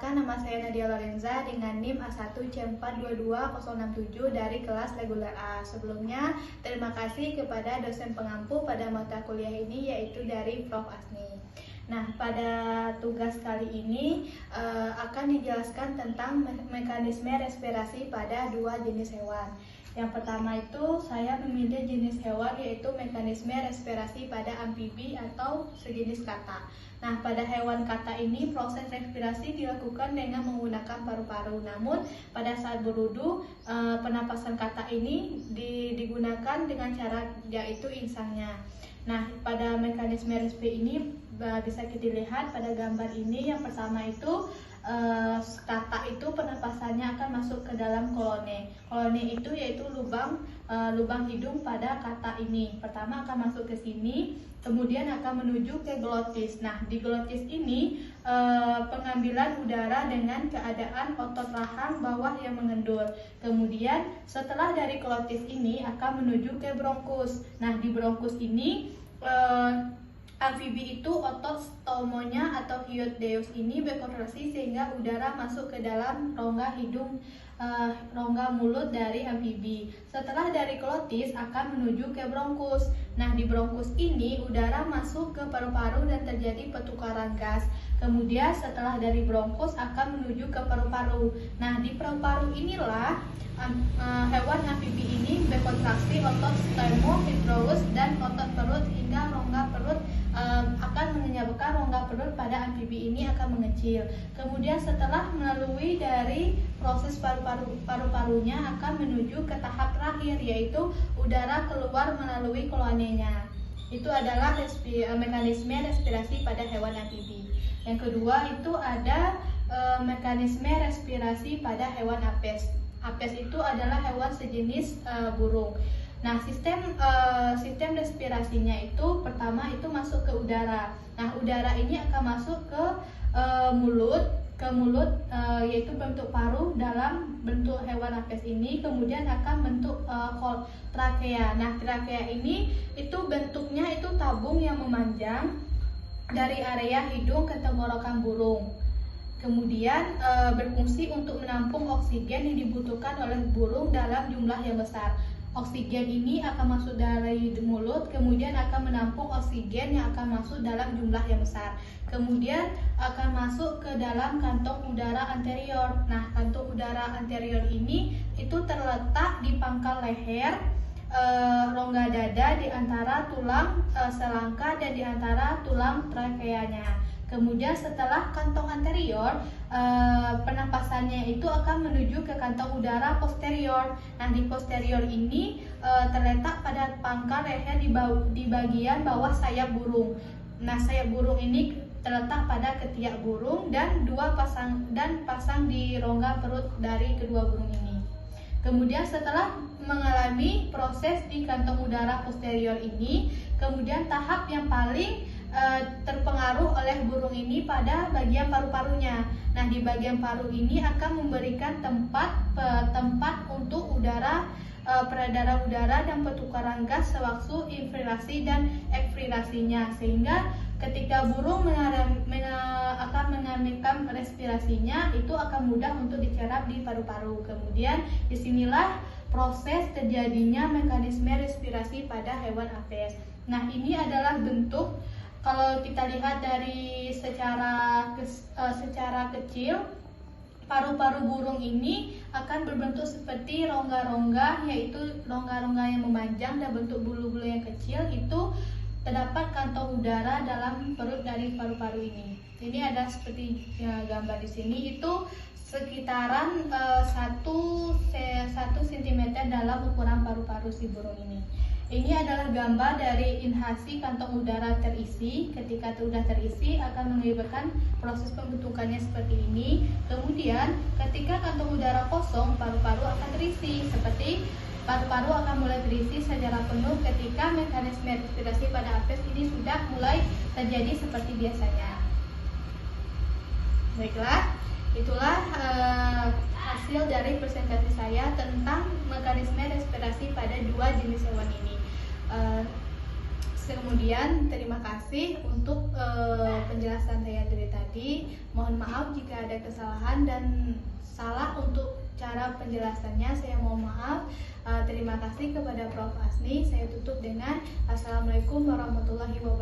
Perkenalkan, nama saya Nadia Lorenza dengan NIM A1C422067 dari kelas reguler A. Sebelumnya, terima kasih kepada dosen pengampu pada mata kuliah ini, yaitu dari Prof. Asni. Nah, pada tugas kali ini akan dijelaskan tentang mekanisme respirasi pada dua jenis hewan. Yang pertama itu saya memilih jenis hewan yaitu mekanisme respirasi pada amfibi atau sejenis kata. Nah, pada hewan kata ini proses respirasi dilakukan dengan menggunakan paru-paru. Namun pada saat berudu penapasan kata ini digunakan dengan cara yaitu insangnya. Nah, pada mekanisme respirasi ini bisa kita lihat pada gambar ini. Yang pertama itu kata itu penapasannya akan masuk ke dalam kolone. Kolone itu yaitu lubang hidung pada kata ini. Pertama akan masuk ke sini, kemudian akan menuju ke glotis. Nah, di glotis ini pengambilan udara dengan keadaan otot rahang bawah yang mengendur. Kemudian setelah dari glotis ini akan menuju ke bronkus. Nah, di bronkus ini amfibi itu otot stomonya atau hyoideus ini berkontraksi sehingga udara masuk ke dalam rongga hidung, rongga mulut dari amfibi. Setelah dari glotis akan menuju ke bronkus. Nah, di bronkus ini udara masuk ke paru-paru dan terjadi pertukaran gas. Kemudian setelah dari bronkus akan menuju ke paru-paru. Nah, di paru-paru inilah hewan amfibi ini berkontraksi otot sternum-hyoideus dan otot perut hingga rongga perut akan menyebabkan rongga perut pada amfibi ini akan mengecil. Kemudian setelah melalui dari proses paru-parunya akan menuju ke tahap terakhir yaitu udara keluar melalui kloanenya. Itu adalah mekanisme respirasi pada hewan amfibi. Yang kedua itu ada mekanisme respirasi pada hewan apes. Apes itu adalah hewan sejenis burung. Nah, sistem respirasinya itu pertama itu masuk ke udara. Nah, udara ini akan masuk ke mulut yaitu bentuk paru dalam bentuk hewan apes ini, kemudian akan bentuk trakea. Nah, trakea ini itu bentuknya itu tabung yang memanjang dari area hidung ke tenggorokan burung. Kemudian berfungsi untuk menampung oksigen yang dibutuhkan oleh burung dalam jumlah yang besar. Oksigen ini akan masuk dari mulut, kemudian akan menampung oksigen yang akan masuk dalam jumlah yang besar. Kemudian akan masuk ke dalam kantong udara anterior. Nah, kantong udara anterior ini itu terletak di pangkal leher, rongga dada, di antara tulang selangka dan di antara tulang trakeanya. Kemudian setelah kantong anterior, penapasannya itu akan menuju ke kantong udara posterior. Nah, di posterior ini terletak pada pangkal leher di bagian bawah sayap burung. Nah, sayap burung ini terletak pada ketiak burung dan pasang di rongga perut dari kedua burung ini. Kemudian setelah mengalami proses di kantong udara posterior ini, kemudian tahap yang paling terpengaruh oleh burung ini pada bagian paru-parunya. Nah, di bagian paru ini akan memberikan tempat untuk peredaran udara dan pertukaran gas sewaktu inspirasi dan ekspirasinya, sehingga ketika burung akan mengalami respirasinya itu akan mudah untuk dicerap di paru-paru. Kemudian disinilah proses terjadinya mekanisme respirasi pada hewan apes. Nah, ini adalah bentuk. Kalau kita lihat dari secara kecil, paru-paru burung ini akan berbentuk seperti rongga-rongga, yaitu rongga-rongga yang memanjang dan bentuk bulu-bulu yang kecil. Itu terdapat kantong udara dalam perut dari paru-paru ini. Ini ada seperti gambar di sini, itu sekitaran 1 cm dalam ukuran paru-paru si burung ini. Ini adalah gambar dari inhalasi kantong udara terisi. Ketika sudah terisi akan menyebabkan proses pembentukannya seperti ini. Kemudian ketika kantong udara kosong, paru-paru akan terisi. Seperti paru-paru akan mulai terisi secara penuh ketika mekanisme respirasi pada apes ini sudah mulai terjadi seperti biasanya. Baiklah, itulah hasil dari presentasi saya tentang mekanisme respirasi pada dua jenis hewan ini. Kemudian terima kasih untuk penjelasan saya dari tadi. Mohon maaf jika ada kesalahan dan salah untuk cara penjelasannya, saya mohon maaf. Terima kasih kepada Prof. Asni. Saya tutup dengan Assalamualaikum warahmatullahi wabarakatuh.